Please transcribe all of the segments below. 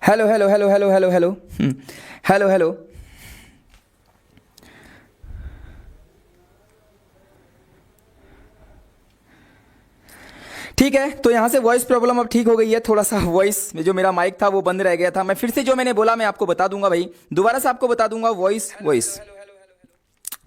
Hello hello hello hello hello hello hello hello. ठीक है, तो यहाँ से वॉइस प्रॉब्लम अब ठीक हो गई है। थोड़ा सा वॉइस जो मेरा माइक था वो बंद रह गया था। मैं फिर से जो मैंने बोला मैं आपको बता दूंगा भाई, दोबारा से आपको बता दूंगा। वॉइस वॉइस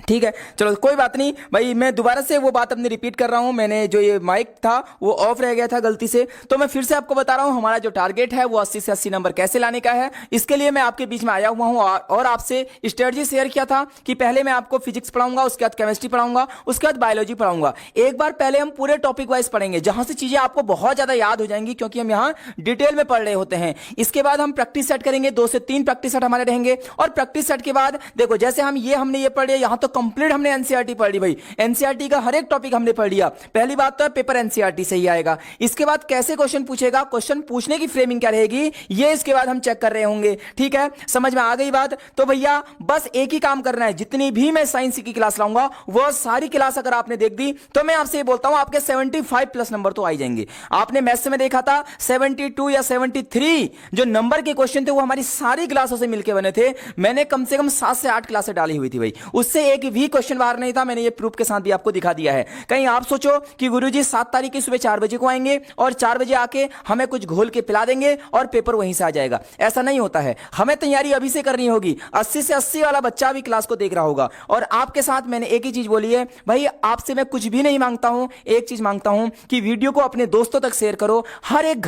ठीक है, चलो कोई बात नहीं भाई। मैं दोबारा से वो बात अपनी रिपीट कर रहा हूं। मैंने जो ये माइक था वो ऑफ रह गया था गलती से, तो मैं फिर से आपको बता रहा हूं हमारा जो टारगेट है वो 80 से 80 नंबर कैसे लाने का है। इसके लिए मैं आपके बीच में आया हुआ हूं और आपसे स्ट्रेटजी शेयर किया था कि पहले मैं आपको फिजिक्स पढ़ाऊंगा, उसके बाद केमिस्ट्री पढ़ाऊंगा, उसके बाद बायोलॉजी पढ़ाऊंगा। एक बार पहले हम पूरे टॉपिक वाइज पढ़ेंगे जहां से चीजें आपको बहुत ज्यादा याद हो जाएंगी, क्योंकि हम यहाँ डिटेल में पढ़ रहे होते हैं। इसके बाद हम प्रैक्टिस सेट करेंगे, 2 से 3 प्रैक्टिस सेट हमारे रहेंगे। और प्रैक्टिस सेट के बाद देखो, जैसे हमने ये पढ़ लिया, यहां तो कंप्लीट हमने एनसीईआरटी पढ़ ली भाई। एनसीईआरटी का हर एक टॉपिक हमने पढ़ लिया। पहली बात तो है पेपर एनसीईआरटी से ही आएगा। इसके बाद कैसे क्वेश्चन पूछेगा, क्वेश्चन पूछने की फ्रेमिंग क्या रहेगी, ये इसके बाद हम चेक कर रहे होंगे। ठीक है, समझ में आ गई बात? तो भैया बस एक ही काम करना है, जितनी भी मैं साइंस की क्लास लाऊंगा वो सारी क्लास अगर आपने देख दी तो मैं आपसे ये बोलता हूं आपके 75 प्लस नंबर तो आ जाएंगे। आपने मैथ्स में देखा था 72 या 73 जो नंबर के क्वेश्चन थे वो हमारी सारी क्लासों से मिलकर बने थे। मैंने कम से कम 7 से 8 क्लासें डाली हुई थी भाई, उससे एक भी क्वेश्चन बाहर नहीं था। मैंने ये प्रूफ के साथ भी आपको दिखा दिया है। कहीं आप सोचो कि गुरुजी 7 तारीख की सुबह 4 बजे को आएंगे और 4 बजे आके हमें कुछ घोल के पिला देंगे और पेपर वहीं से आ जाएगा, ऐसा नहीं होता है। हमें तैयारी अभी से करनी होगी। 80 से 80 वाला बच्चा भी क्लास को देख रहा होगा। और आपके साथ मैंने एक ही चीज बोली है भाई, आपसे मैं कुछ भी नहीं मांगता हूं, एक चीज मांगता हूं कि वीडियो को अपने दोस्तों तक शेयर करो। हर एक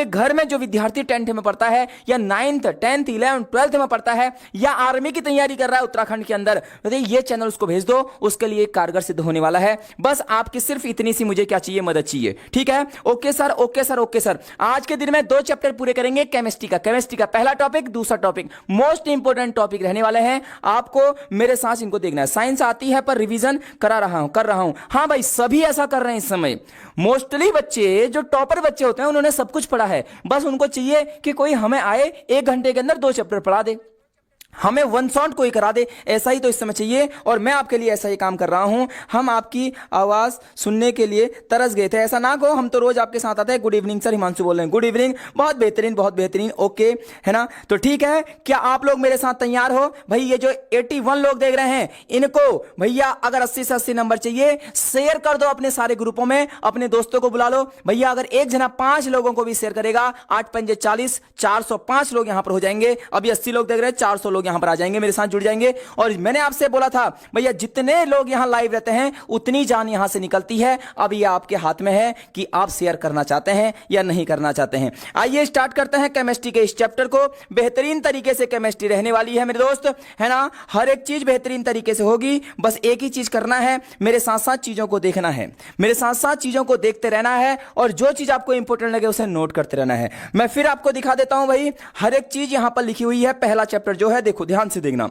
घर में जो विद्यार्थी 10th में पढ़ता है या 9th 10th 11th 12th में पढ़ता है या आर्मी की तैयारी कर रहा है उत्तराखंड के अंदर, ये चैनल उसको भेज दो, उसके लिए कारगर सिद्ध होने वाला है। बस आपकी सिर्फ इतनी सी मुझे क्या चाहिए, मदद चाहिए। ठीक है, okay sir, okay sir, okay sir. आज के दिन में 2 चैप्टर पूरे करेंगे केमिस्ट्री का पहला टॉपिक, दूसरा टॉपिक मोस्ट इंपोर्टेंट टॉपिक रहने वाले हैं। आपको मेरे साथ इनको देखना है। साइंस आती है पर रिवीजन कर रहा हूं। हाँ भाई, सभी ऐसा कर रहे हैं इस समय। मोस्टली बच्चे जो टॉपर बच्चे होते हैं उन्होंने सब कुछ पढ़ा है, बस उनको चाहिए कि कोई हमें आए 1 घंटे के अंदर 2 चैप्टर पढ़ा दे, हमें वन शॉट कोई करा दे, ऐसा ही तो इस समय चाहिए। और मैं आपके लिए ऐसा ही काम कर रहा हूं। हम आपकी आवाज सुनने के लिए तरस गए थे। ऐसा ना कहो, हम तो रोज आपके साथ आते हैं। गुड इवनिंग सर, हिमांशु बोल रहे हैं। गुड इवनिंग, बहुत बेहतरीन, बहुत बेहतरीन। ओके है ना, तो ठीक है। क्या आप लोग मेरे साथ तैयार हो भाई? ये जो 81 लोग देख रहे हैं इनको भैया अगर 80 से 80 नंबर चाहिए, शेयर कर दो अपने सारे ग्रुपों में, अपने दोस्तों को बुला लो भैया। अगर एक जना 5 लोगों को भी शेयर करेगा, 8 पंजे 40, 405 लोग यहां पर हो जाएंगे। अभी 80 लोग देख रहे हैं, 400 लोग यहां पर आ जाएंगे, मेरे साथ जुड़ जाएंगे। और मैंने आपसे बोला था भैया जितने लोग यहां लाइव रहते हैं उतनी जान यहां से निकलती है। अब ये आपके हाथ में है कि आप शेयर करना चाहते हैं या नहीं करना चाहते हैं। आइए स्टार्ट करते हैं केमिस्ट्री के इस चैप्टर को। बेहतरीन तरीके से केमिस्ट्री रहने वाली है मेरे दोस्त, है ना। हर एक चीज बेहतरीन तरीके से होगी। बस एक ही चीज करना है, मेरे साथ साथ चीजों को देखना है, मेरे साथ साथ चीजों को देखते रहना है। और जो चीज आपको इंपॉर्टेंट लगे उसे नोट करते रहना है। मैं फिर आपको दिखा देता हूं भाई, हर एक चीज यहां पर लिखी हुई है। पहला चैप्टर जो है, देखो ध्यान से देखना,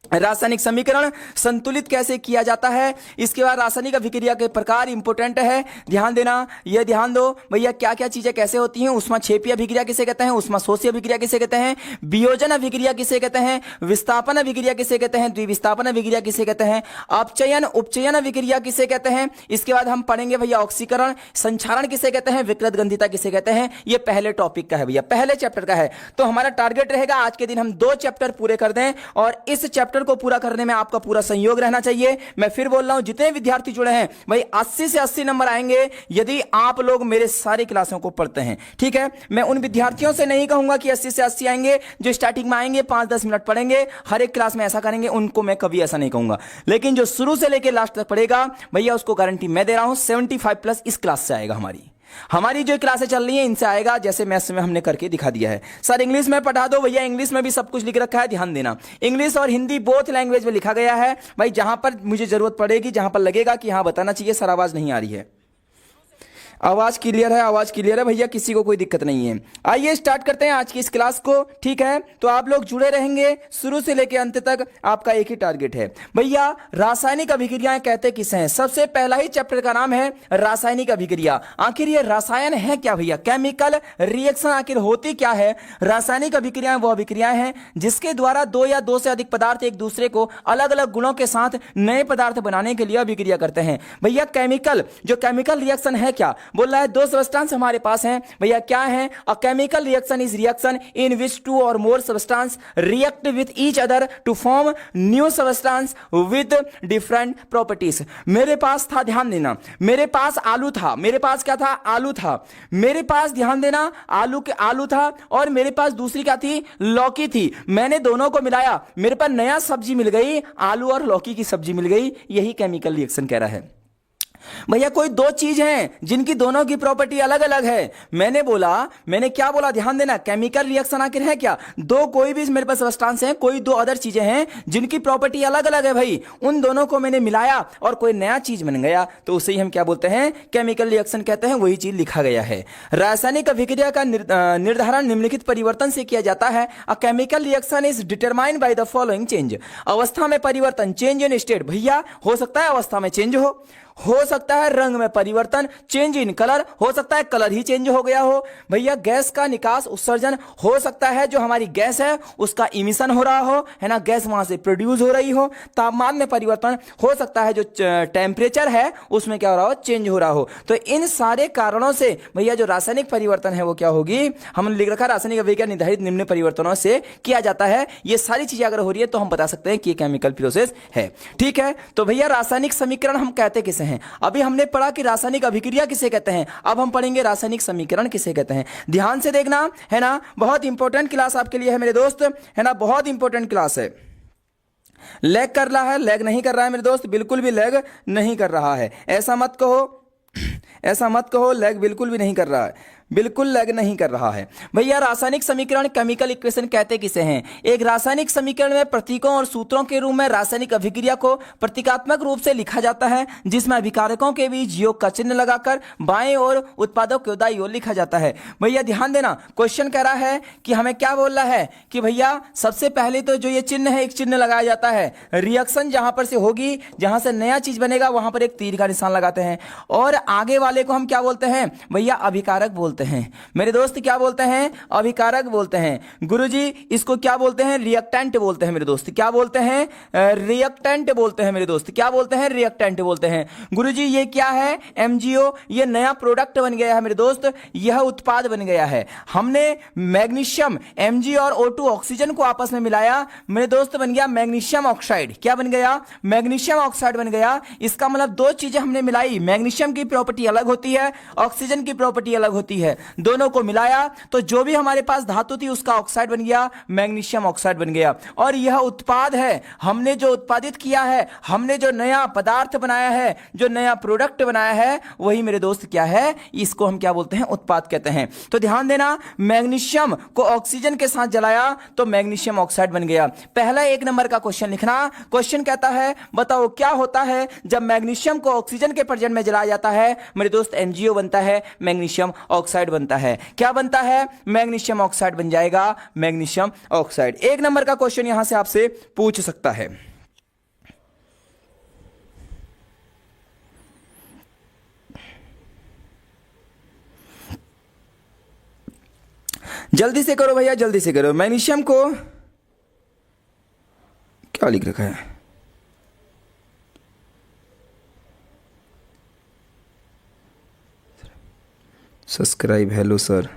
रासायनिक समीकरण संतुलित कैसे किया जाता है। इसके बाद रासायनिक अभिक्रिया के प्रकार इंपोर्टेंट है, ध्यान देना। ये ध्यान दो भैया क्या क्या चीजें कैसे होती हैं। उष्माक्षेपीय अभिक्रिया किसे कहते हैं, उष्माशोषी अभिक्रिया किसे कहते हैं, वियोजन अभिक्रिया किसे कहते हैं, विस्थापन अभिक्रिया किसे कहते हैं, द्विविस्थापन अभिक्रिया किसे कहते हैं, अपचयन उपचयन अभिक्रिया किसे कहते हैं। इसके बाद हम पढ़ेंगे भैया ऑक्सीकरण, संक्षारण किसे कहते हैं, विकृत गंधिता किसे कहते हैं। ये पहले टॉपिक का है भैया, पहले चैप्टर का है। तो हमारा टारगेट रहेगा आज के दिन हम 2 चैप्टर पूरे कर दें और इस चैप्टर को पूरा करने में आपका पूरा सहयोग रहना चाहिए। मैं फिर बोल रहा हूं, जितने विद्यार्थी जुड़े हैं भाई 80 से 80 नंबर आएंगे यदि आप लोग मेरे सारी क्लासों को पढ़ते हैं। ठीक है, मैं उन विद्यार्थियों से नहीं कहूंगा कि 80 से 80 आएंगे जो स्टार्टिंग में आएंगे 5-10 मिनट पढ़ेंगे, हर एक क्लास में ऐसा करेंगे, उनको मैं कभी ऐसा नहीं कहूंगा। लेकिन जो शुरू से लेकर लास्ट तक पढ़ेगा भैया उसको गारंटी मैं दे रहा हूं 75 प्लस इस क्लास से आएगा। हमारी जो क्लासें चल रही हैं इनसे आएगा, जैसे मैथ्स में हमने करके दिखा दिया है। सर इंग्लिश में पढ़ा दो भैया, इंग्लिश में भी सब कुछ लिख रखा है, ध्यान देना। इंग्लिश और हिंदी बोथ लैंग्वेज में लिखा गया है भाई। जहां पर मुझे जरूरत पड़ेगी, जहां पर लगेगा कि हाँ बताना चाहिए सर आवाज नहीं आ रही है, आवाज क्लियर है, आवाज क्लियर है भैया, किसी को कोई दिक्कत नहीं है। आइए स्टार्ट करते हैं आज की इस क्लास को। ठीक है, तो आप लोग जुड़े रहेंगे शुरू से लेकर अंत तक। आपका एक ही टारगेट है भैया, रासायनिक अभिक्रियाएं कहते किसे हैं। सबसे पहला ही चैप्टर का नाम है रासायनिक अभिक्रिया। आखिर ये रसायन है क्या भैया, केमिकल रिएक्शन आखिर होती क्या है। रासायनिक अभिक्रियाएं वो अभिक्रियाएं हैं जिसके द्वारा 2 या 2 से अधिक पदार्थ एक दूसरे को अलग अलग गुणों के साथ नए पदार्थ बनाने के लिए अभिक्रिया करते हैं। भैया केमिकल, जो केमिकल रिएक्शन है क्या, बोल रहा है दो सब्सटेंस हमारे पास हैं भैया, क्या है? A chemical reaction is reaction in which two or more substance react with each other to form new substance with different properties. मेरे पास था, ध्यान देना, मेरे पास आलू था, मेरे पास क्या था? आलू था। मेरे पास, ध्यान देना, आलू था और मेरे पास दूसरी क्या थी? लौकी थी। मैंने दोनों को मिलाया, मेरे पास नया सब्जी मिल गई, आलू और लौकी की सब्जी मिल गई। यही केमिकल रिएक्शन कह रहा है। भैया कोई दो चीज हैं जिनकी दोनों की प्रॉपर्टी अलग अलग है। मैंने क्या बोला? ध्यान देना, केमिकल रिएक्शन आखिर है क्या? दो कोई भी मेरे पास सब्सटेंस है, कोई दो अदर चीजें हैं जिनकी प्रॉपर्टी अलग अलग है भाई, उन दोनों को मैंने मिलाया और कोई नया चीज बन गया, तो उसे ही हम क्या बोलते हैं? केमिकल रिएक्शन कहते हैं। वही चीज लिखा गया है। रासायनिक अभिक्रिया का निर्धारण निम्नलिखित परिवर्तन से किया जाता है। A chemical reaction is determined by the following change. अवस्था में परिवर्तन, चेंज इन स्टेट। भैया हो सकता है अवस्था में चेंज हो सकता है रंग में परिवर्तन, चेंज इन कलर, हो सकता है कलर ही चेंज हो गया हो। भैया गैस का निकास उत्सर्जन, हो सकता है जो हमारी गैस है उसका इमिशन हो रहा हो, है ना, गैस वहां से प्रोड्यूस हो रही हो। तापमान में परिवर्तन, हो सकता है जो टेम्परेचर है उसमें क्या हो रहा हो? चेंज हो रहा हो। तो इन सारे कारणों से भैया जो रासायनिक परिवर्तन है वो क्या होगी? हमने लिख रखा रासायनिक अभिक्रिया निर्धारित निम्न परिवर्तनों से किया जाता है। ये सारी चीजें अगर हो रही है तो हम बता सकते हैं कि ये केमिकल प्रोसेस है। ठीक है, तो भैया रासायनिक समीकरण हम कहते किसे हैं? अभी हमने पढ़ा कि रासायनिक अभिक्रिया किसे कहते हैं, अब हम पढ़ेंगे रासायनिक समीकरण किसे कहते हैं। ध्यान से देखना, है ना, बहुत इंपॉर्टेंट क्लास आपके लिए है मेरे दोस्त, है ना, बहुत इंपॉर्टेंट क्लास है। लैग कर रहा है? लैग नहीं कर रहा है मेरे दोस्त, बिल्कुल भी लैग नहीं कर रहा है। ऐसा मत कहो लैग बिल्कुल भी नहीं कर रहा है, बिल्कुल लैग नहीं कर रहा है। भैया रासायनिक समीकरण, केमिकल इक्वेशन कहते किसे हैं? एक रासायनिक समीकरण में प्रतीकों और सूत्रों के रूप में रासायनिक अभिक्रिया को प्रतीकात्मक रूप से लिखा जाता है, जिसमें अभिकारकों के बीच योग का चिन्ह लगाकर बाएं ओर उत्पादों के दाईं ओर लिखा जाता है। भैया ध्यान देना, क्वेश्चन कह रहा है कि हमें क्या बोल रहा है कि भैया सबसे पहले तो जो ये चिन्ह है, एक चिन्ह लगाया जाता है, रिएक्शन जहां पर से होगी, जहां से नया चीज बनेगा वहां पर एक तीर का निशान लगाते हैं, और आगे वाले को हम क्या बोलते हैं? भैया अभिकारक बोलते हैं। मेरे दोस्त क्या बोलते हैं? अभिकारक बोलते हैं। गुरुजी इसको क्या बोलते हैं? रिएक्टेंट बोलते हैं। मेरे दोस्त क्या बोलते हैं? रिएक्टेंट बोलते हैं। मेरे दोस्त क्या बोलते हैं? रिएक्टेंट बोलते हैं। गुरुजी ये क्या है? एमजीओ, ये नया प्रोडक्ट बन गया है मेरे दोस्त, यह उत्पाद बन गया है। हमने मैग्नीशियम, एमजी और O2 ऑक्सीजन को आपस में मिलाया मेरे दोस्त, बन गया मैग्नीशियम ऑक्साइड। क्या बन गया? मैग्नीशियम ऑक्साइड बन गया। इसका मतलब दो चीजें हमने मिलाई, मैग्नीशियम की प्रॉपर्टी अलग होती है, ऑक्सीजन की प्रॉपर्टी अलग होती है, दोनों को मिलाया तो जो भी हमारे पास धातु थी उसका ऑक्साइड बन गया, मैग्नीशियम ऑक्साइड बन गया। और यह उत्पाद है, हमने जो उत्पादित किया है, हमने जो नया पदार्थ बनाया है, जो नया प्रोडक्ट बनाया है, वही मेरे दोस्त क्या है? इसको हम क्या बोलते हैं? उत्पाद कहते हैं। तो ध्यान देना, मैग्नीशियम को ऑक्सीजन के साथ जलाया तो मैग्नीशियम ऑक्साइड बन गया। पहला 1 नंबर का क्वेश्चन लिखना। क्वेश्चन कहता है बताओ क्या होता है जब मैग्नीशियम को ऑक्सीजन के प्रेजेंट में जलाया जाता है? मेरे दोस्त एमजीओ बनता है, मैग्नीशियम ऑक्साइड बनता है। क्या बनता है? मैग्नीशियम ऑक्साइड बन जाएगा, मैग्नीशियम ऑक्साइड। 1 नंबर का क्वेश्चन यहां से आपसे पूछ सकता है। जल्दी से करो भैया, जल्दी से करो। मैग्नीशियम को क्या लिख रखा है? Subscribe, hello sir.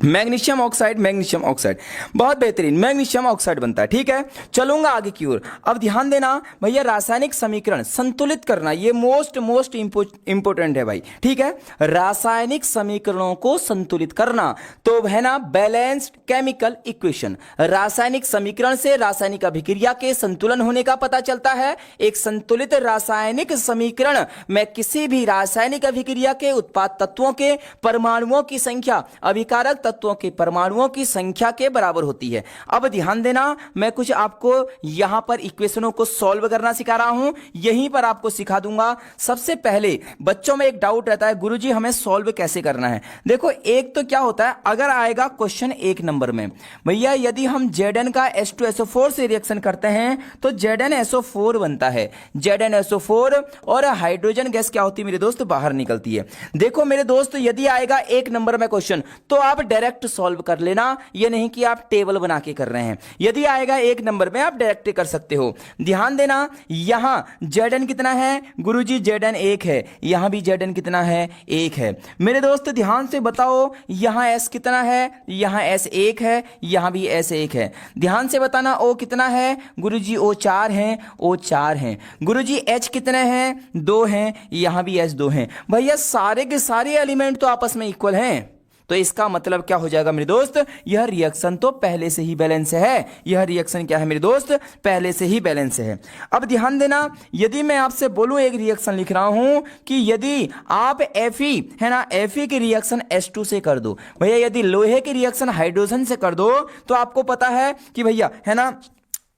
Magnesium oxide, magnesium oxide, बहुत बेहतरीन, मैग्नीशियम ऑक्साइड बनता है। ठीक है, चलूंगा आगे की ओर। अब ध्यान देना भैया, रासायनिक समीकरण संतुलित करना, ये मोस्ट इंपोर्टेंट है भाई। ठीक है, रासायनिक समीकरणों को संतुलित करना, तो है ना बैलेंस्ड केमिकल इक्वेशन। रासायनिक समीकरण से रासायनिक अभिक्रिया के संतुलन होने का पता चलता है। एक संतुलित रासायनिक समीकरण में किसी भी रासायनिक अभिक्रिया के उत्पाद तत्वों के परमाणुओं की संख्या अभिकारक तत्वों के परमाणुओं की संख्या के बराबर होती है। अब ध्यान देना, मैं कुछ आपको यहां पर इक्वेशनों को सॉल्व करना सिखा रहा हूं, यहीं पर आपको सिखा दूंगा। सबसे पहले बच्चों में एक डाउट रहता है, गुरुजी हमें सॉल्व कैसे करना है। देखो, एक तो क्या होता है, अगर आएगा क्वेश्चन 1 नंबर में, भैया यदि हम Zn का H2SO4 से रिएक्शन करते हैं तो ZnSO4 बनता है। ZnSO4 और हाइड्रोजन गैस क्या होती है मेरे दोस्त? बाहर निकलती है। देखो मेरे दोस्त, यदि आएगा 1 नंबर में क्वेश्चन तो आप डायरेक्ट सॉल्व कर लेना, ये नहीं कि आप टेबल बना के कर रहे हैं। यदि आएगा एक नंबर में आप डायरेक्ट कर सकते हो। ध्यान देना, यहां Zn कितना है गुरुजी, Zn 1 है, यहां भी Zn कितना है 1 है। मेरे दोस्त ध्यान से बताओ, यहां S कितना है, यहां S 1 है, यहां भी S 1 है। ध्यान से बताना O कितना है गुरुजी, O 4 है, O 4 है। गुरुजी H कितने हैं, 2 हैं, यहां भी H 2 हैं। भैया सारे के सारे एलिमेंट तो आपस में इक्वल हैं, तो इसका मतलब क्या हो जाएगा मेरे दोस्त, यह रिएक्शन तो पहले से ही बैलेंस है। यह रिएक्शन क्या है मेरे दोस्त, पहले से ही बैलेंस है। अब ध्यान देना, यदि मैं आपसे बोलूं एक रिएक्शन लिख रहा हूं कि यदि आप Fe है ना, Fe की रिएक्शन H2 से कर दो, भैया यदि लोहे की रिएक्शन हाइड्रोजन से कर दो, तो आपको पता है कि भैया है ना,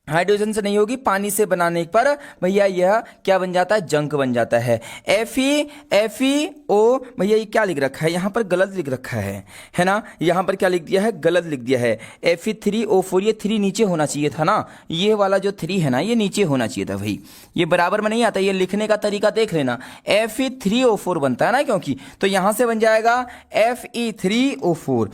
हाइड्रोजन से नहीं होगी, पानी से बनाने पर भैया यह क्या बन जाता है, जंक बन जाता है। FeO, भैया ये क्या लिख रखा है यहाँ पर, गलत लिख रखा है ना, यहाँ पर क्या लिख दिया है, गलत लिख दिया है। Fe3O4, ये 3 नीचे होना चाहिए था ना, ये वाला जो 3 है ना ये नीचे होना चाहिए था भाई, ये बराबर में नहीं आता, ये लिखने का तरीका देख लेना। Fe3O4 बनता है ना, क्योंकि तो यहां से बन जाएगा Fe3O4,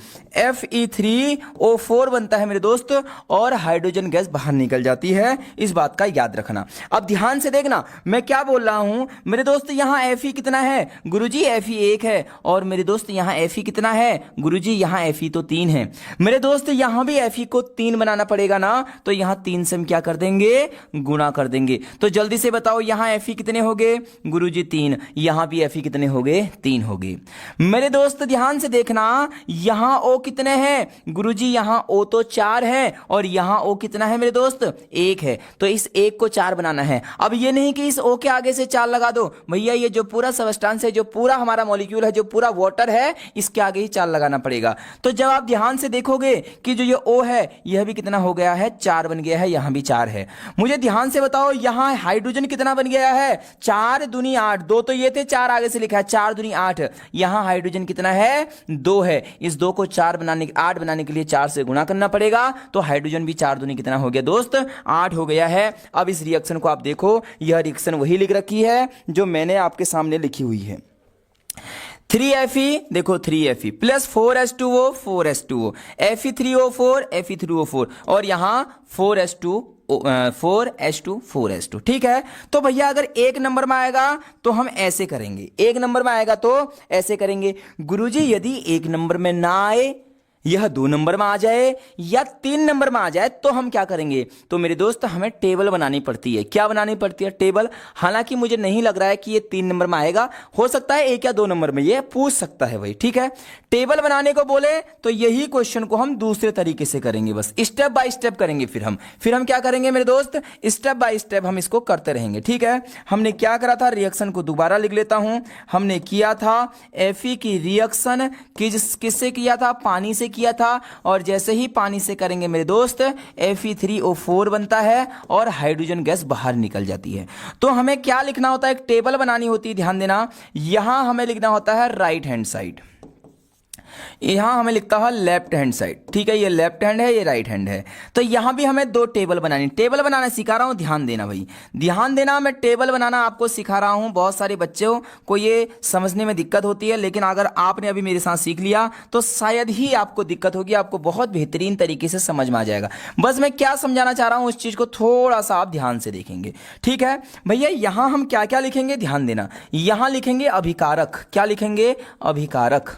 Fe3O4 बनता है मेरे दोस्त, और हाइड्रोजन गैस बाहर निकल जाती है, इस बात का याद रखना। अब ध्यान से देखना मैं क्या बोल रहा हूं मेरे दोस्त, यहां Fe कितना है गुरुजी, Fe 1 है, और मेरे दोस्त यहां Fe कितना है गुरुजी, यहां Fe तो 3 है। मेरे दोस्त यहां भी Fe को 3 बनाना पड़ेगा ना, तो यहां 3 से हम क्या कर देंगे, गुणा कर देंगे। तो जल्दी से बताओ यहां Fe कितने हो गए गुरुजी, 3, यहां भी Fe कितने हो गए, 3 हो गए। मेरे दोस्त ध्यान से देखना, यहां O कितने हैं गुरुजी, यहां O तो 4 है, और यहां O कितना है मेरे दोस्त, 1 है, तो इस 1 को 4 बनाना है। अब ये नहीं कि इस O के आगे से 4 लगा दो, भैया ये जो पूरा सबस्टेंस है, जो पूरा हमारा मॉलिक्यूल है, जो पूरा वाटर है, इसके आगे ही 4 लगाना पड़ेगा। तो जब आप ध्यान से देखोगे कि जो ये O है यह भी कितना हो गया है, 4 बन गया है, यहां भी 4 है। मुझे ध्यान से बताओ यहां हाइड्रोजन कितना बन गया है, 4 दूनी 8, 2 तो ये थे, 4 आगे से लिखा है, 4 दूनी 8, यहां हाइड्रोजन कितना है, 2 है। इस 2 को 8 बनाने के लिए 4 से गुणा करना पड़ेगा, तो हाइड्रोजन भी 4 दूनी कितना हो गया दोस्त, 8 हो गया है। अब इस रिएक्शन को आप देखो, यह रिएक्शन वही लिख रखी है जो मैंने आपके सामने लिखी हुई है। 3Fe, देखो 3Fe plus 4H2O, 4H2O, Fe3O4, Fe3O4, और यहां 4H2 4H2, 4H2, ठीक है। तो भैया अगर एक नंबर में आएगा तो हम ऐसे करेंगे, एक नंबर में आएगा तो ऐसे करेंगे। गुरुजी यदि एक नंबर में ना आए, यह 2 नंबर में आ जाए या 3 नंबर में आ जाए, तो हम क्या करेंगे, तो मेरे दोस्त हमें टेबल बनानी पड़ती है। क्या बनानी पड़ती है, टेबल। हालांकि मुझे नहीं लग रहा है कि ये 3 नंबर में आएगा, हो सकता है 1 या 2 नंबर में, ये पूछ सकता है भाई, ठीक है। टेबल बनाने को बोले तो यही क्वेश्चन को हम दूसरे तरीके से करेंगे, बस स्टेप बाय स्टेप करेंगे। फिर हम क्या करेंगे मेरे दोस्त, स्टेप बाय स्टेप हम इसको करते रहेंगे, ठीक है। हमने क्या करा था, रिएक्शन को दोबारा लिख लेता हूं। हमने किया था Fe की रिएक्शन किससे किया था, पानी से किया था, और जैसे ही पानी से करेंगे मेरे दोस्त Fe3O4 बनता है और हाइड्रोजन गैस बाहर निकल जाती है। तो हमें क्या लिखना होता है, एक टेबल बनानी होती है। ध्यान देना, यहां हमें लिखना होता है राइट हैंड साइड, यहां हमें लिखता है लेफ्ट हैंड साइड, ठीक है। ये लेफ्ट हैंड है, ये राइट हैंड है। तो यहां भी हमें 2 टेबल बनानी, टेबल बनाना सिखा रहा हूं, ध्यान देना भाई, ध्यान देना। मैं टेबल बनाना आपको सिखा रहा हूं। बहुत सारे बच्चों को ये समझने में दिक्कत होती है, लेकिन अगर आपने अभी मेरे साथ सीख लिया तो शायद ही आपको दिक्कत होगी, आपको बहुत बेहतरीन तरीके से समझ में आ जाएगा। बस मैं क्या समझाना चाह रहा हूं, उस चीज को थोड़ा सा आप ध्यान से देखेंगे, ठीक है भैया। यहां हम क्या क्या लिखेंगे, ध्यान देना। यहां लिखेंगे अभिकारक, क्या लिखेंगे, अभिकारक,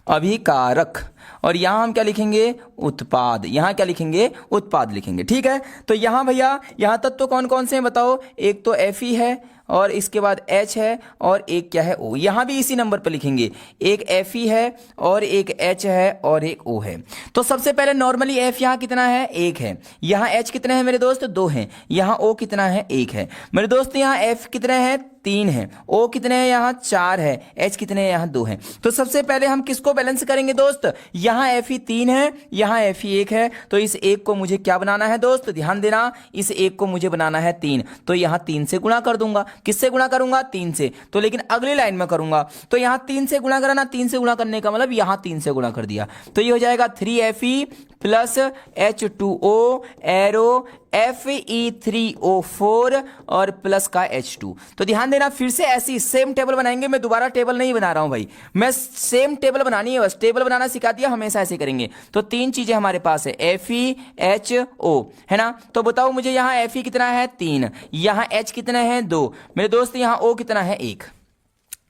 अभिकारक। और यहां हम क्या लिखेंगे, उत्पाद, यहां क्या लिखेंगे, उत्पाद लिखेंगे, ठीक है। तो यहां भैया यहां तत्व कौन कौन से हैं बताओ, एक तो Fe है, और इसके बाद H है, और एक क्या है O। यहां भी इसी नंबर पर लिखेंगे, एक Fe है और एक H है और एक O है। तो सबसे पहले नॉर्मली F यहां कितना है, 1 है। यहां H कितने हैं मेरे दोस्त, 2 हैं। यहां O कितना है, 1 है। मेरे दोस्त यहां F कितने हैं, 3 है। O कितने हैं, यहां 4 है। H कितने हैं, यहां 2 है। तो सबसे पहले हम किसको बैलेंस करेंगे दोस्त, यहां Fe 3 है, यहां Fe 1 है। तो इस 1 को मुझे क्या बनाना है दोस्त, ध्यान देना, इस 1 को मुझे बनाना है 3, तो यहां 3 से गुणा कर दूंगा। किससे गुणा करूंगा, 3 से। तो लेकिन अगली लाइन में करूंगा, तो यहां 3 से गुणा करना, 3 से गुणा करने का मतलब यहां 3 से गुणा कर दिया, तो ये हो जाएगा 3Fe plus H2O arrow Fe3O4 और प्लस का H2। तो ध्यान देना, फिर से ऐसी सेम टेबल बनाएंगे। मैं दोबारा टेबल नहीं बना रहा हूं भाई, मैं सेम टेबल बनानी है, बस टेबल बनाना सिखा दिया, हमेशा ऐसे करेंगे। तो तीन चीजें हमारे पास है, FeHO है ना। तो बताओ मुझे यहाँ Fe कितना है 3, यहाँ H कितना है 2, मेरे दोस्त यहाँ O कितना है 1,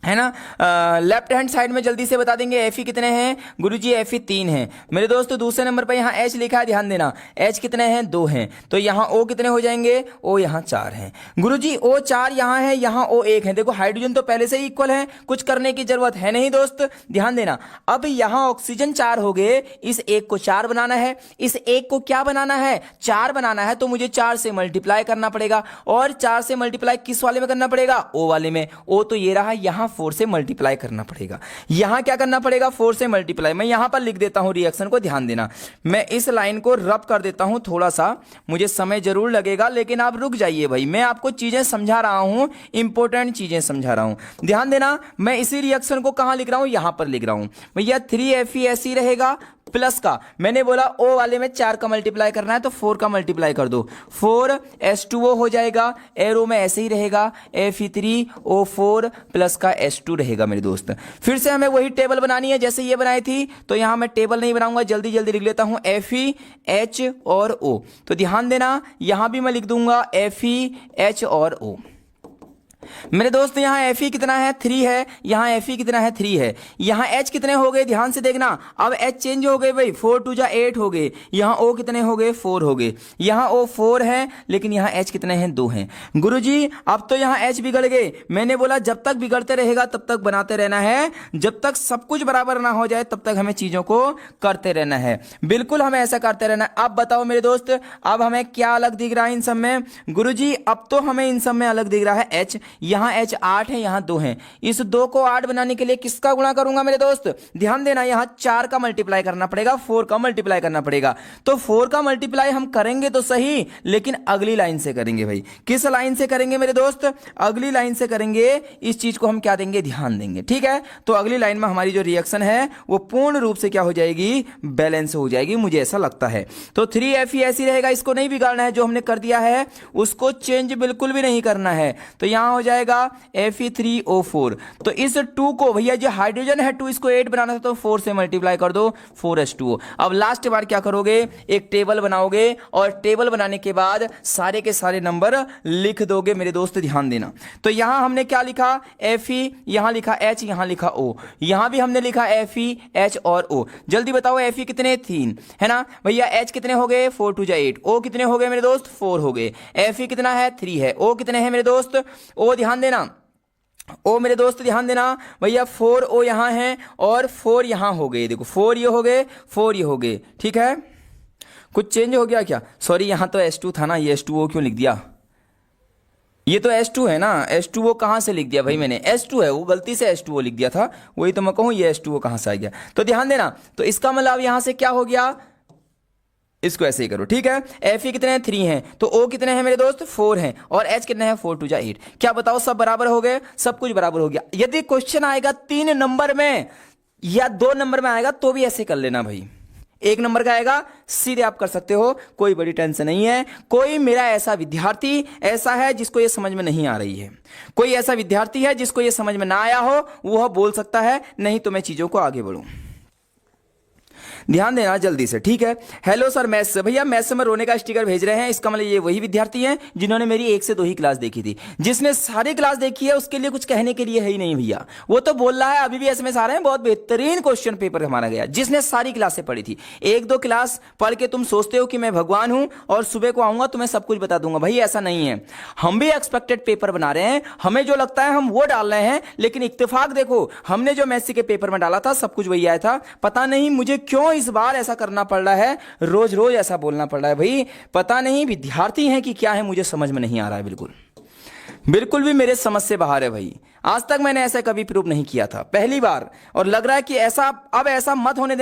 है ना। लेफ्ट हैंड साइड में जल्दी से बता देंगे Fe कितने हैं गुरुजी, Fe 3 है मेरे दोस्त। दूसरे नंबर पर यहाँ H लिखा है, ध्यान देना H कितने हैं 2 हैं। तो यहाँ O कितने हो जाएंगे, O यहाँ 4 हैं गुरुजी। O 4 यहाँ है, यहाँ O 1 है। देखो हाइड्रोजन तो पहले से ही इक्वल है, कुछ करने की जरूरत है नहीं दोस्त, ध्यान देना। अब यहाँ ऑक्सीजन 4 हो गए, इस एक को 4 बनाना है, इस एक को क्या बनाना है 4 बनाना है। तो मुझे 4 से मल्टीप्लाई करना पड़ेगा, और 4 से मल्टीप्लाई किस वाले में करना पड़ेगा, O वाले में। O तो ये रहा, यहाँ 4 से मल्टीप्लाई करना पड़ेगा, यहां क्या करना पड़ेगा 4 से मल्टीप्लाई। मैं यहां पर लिख देता हूं रिएक्शन को, ध्यान देना। मैं इस लाइन को रब कर देता हूं, थोड़ा सा मुझे समय जरूर लगेगा, लेकिन आप रुक जाइए भाई, मैं आपको चीजें समझा रहा हूं, इंपॉर्टेंट चीजें समझा रहा हूं, ध्यान देना। मैं इसी रिएक्शन को कहां लिख रहा हूं, यहां पर लिख रहा हूं भैया। 3FeSe रहेगा प्लस का, मैंने बोला O वाले में 4 का मल्टीप्लाई करना है, तो 4 का मल्टीप्लाई कर दो, 4H2O हो जाएगा। एरो में ऐसे ही रहेगा, Fe3O4 प्लस का H2 रहेगा मेरे दोस्त। फिर से हमें वही टेबल बनानी है जैसे ये बनाई थी, तो यहां मैं टेबल नहीं बनाऊंगा, जल्दी जल्दी लिख लेता हूं Fe H और O। तो ध्यान देना, यहां भी मैं लिख दूंगा Fe H और O मेरे दोस्त। यहाँ Fe कितना है 3 है, यहाँ Fe कितना है 3 है, यहाँ H कितने हो गए ध्यान से देखना। अब H चेंज हो गए भाई, 4 2 जा 8 हो गए, यहाँ O कितने हो गए 4 हो गए, यहाँ O 4 है, लेकिन यहाँ H कितने हैं 2 हैं गुरुजी। अब तो यहाँ H बिगड़ गए, मैंने बोला जब तक बिगड़ते रहेगा तब तक बनाते रहना है, जब तक सब कुछ बराबर ना हो जाए तब तक हमें चीजों को करते रहना है, बिल्कुल हमें ऐसा करते रहना है। अब बताओ मेरे दोस्त, अब हमें क्या अलग दिख रहा है इन सब में गुरुजी, अब तो हमें इन सब में अलग दिख रहा है H। यहाँ H 8 है, यहाँ 2 है, इस 2 को 8 बनाने के लिए किसका गुणा करूंगा मेरे दोस्त, ध्यान देना, यहाँ 4 का मल्टीप्लाई करना पड़ेगा, 4 का मल्टीप्लाई करना पड़ेगा। तो 4 का मल्टीप्लाई हम करेंगे तो सही, लेकिन अगली लाइन से करेंगे भाई। किस लाइन से करेंगे मेरे दोस्त, अगली लाइन से करेंगे। इस चीज को हम क्या देंगे, ध्यान देंगे, ठीक है। तो अगली लाइन में हमारी जो रिएक्शन है वो पूर्ण रूप से क्या हो जाएगी, बैलेंस हो जाएगी, मुझे ऐसा लगता है। तो 3FeSe रहेगा, इसको नहीं बिगाड़ना है, जो हमने कर दिया है उसको चेंज बिल्कुल भी नहीं करना है। तो यहां हो जाएगा Fe3O4। तो इस 2 को भैया जो हाइड्रोजन है 2, इसको 8 बनाना था, तो 4 से मल्टीप्लाई कर दो, 4H2O। अब लास्ट बार क्या करोगे, एक टेबल बनाओगे, और टेबल बनाने के बाद सारे के सारे नंबर लिख दोगे मेरे दोस्त, ध्यान देना। तो यहां हमने क्या लिखा, Fe, यहां लिखा H, यहां लिखा O, यहां भी हमने लिखा Fe H और O। जल्दी बताओ Fe कितने 3 है ना भैया, H कितने हो गए 4 2 जा 8, O कितने हो गए मेरे दोस्त 4 हो गए, Fe कितना है 3 है, O कितने हैं मेरे दोस्त, O ध्यान देना, ओ मेरे दोस्त ध्यान देना भैया, 4 O यहाँ है और 4 यहाँ हो गए, देखो 4 ये हो गए, 4 ये हो गए, ठीक है। कुछ चेंज हो गया क्या, सॉरी यहाँ तो H2 था ना, ये H2O क्यों लिख दिया, ये तो H2 है ना, H2O कहाँ से लिख दिया भाई मैंने, H2 है, वो गलती से H2O लिख दिया था, वही तो मैं कहूँ ये H2O कहाँ से आ गया। तो ध्यान देना, तो इसका मतलब यहाँ से क्या हो गया, इसको ऐसे ही करो, ठीक है। Fe कितने हैं 3 हैं, तो O कितने हैं मेरे दोस्त 4 हैं, और H कितने हैं 4 2 जा 8। क्या बताओ सब बराबर हो गए, सब कुछ बराबर हो गया। यदि क्वेश्चन आएगा 3 नंबर में या 2 नंबर में आएगा तो भी ऐसे कर लेना भाई, 1 नंबर का आएगा सीधे आप कर सकते हो, कोई बड़ी टेंशन नहीं है। कोई मेरा ऐसा विद्यार्थी ऐसा है जिसको ये समझ में नहीं आ रही है, कोई ऐसा विद्यार्थी है जिसको ये समझ में ना आया हो, वह बोल सकता है, नहीं तो मैं चीजों को आगे बढ़ूं। ध्यान देना जल्दी से, ठीक है। हेलो सर मैथ्स, भैया मैथ्स में रोने का स्टिकर भेज रहे हैं, इसका मतलब ये वही विद्यार्थी हैं जिन्होंने मेरी 1 से 2 ही क्लास देखी थी। जिसने सारी क्लास देखी है उसके लिए कुछ कहने के लिए है ही नहीं भैया, वो तो बोल रहा है अभी भी एसएमएस आ रहे हैं, बहुत बेहतरीन क्वेश्चन पेपर हमारा गया। जिसने सारी क्लासें पढ़ी थी, 1 2 क्लास पढ़ के तुम सोचते हो कि मैं भगवान हूं और सुबह को आऊंगा तुम्हें सब कुछ बता दूंगा, भाई ऐसा नहीं है। हम भी एक्सपेक्टेड पेपर बना रहे हैं, हमें जो लगता है हम वो डाल रहे हैं, लेकिन इत्तेफाक देखो हमने जो मैथ्स के पेपर में डाला था सब कुछ वही आया था। पता नहीं मुझे क्यों इस बार ऐसा करना पड़ रहा है, रोज रोज ऐसा बोलना पड़ रहा है भाई, पता नहीं विद्यार्थी हैं कि क्या है, मुझे समझ में नहीं आ रहा है, बिल्कुल भी मेरे समझ से बाहर है भाई। आज तक मैंने ऐसा कभी प्रूव नहीं किया था, पहली बार, और लग रहा है कि ऐसा अब ऐसा मत होने देना।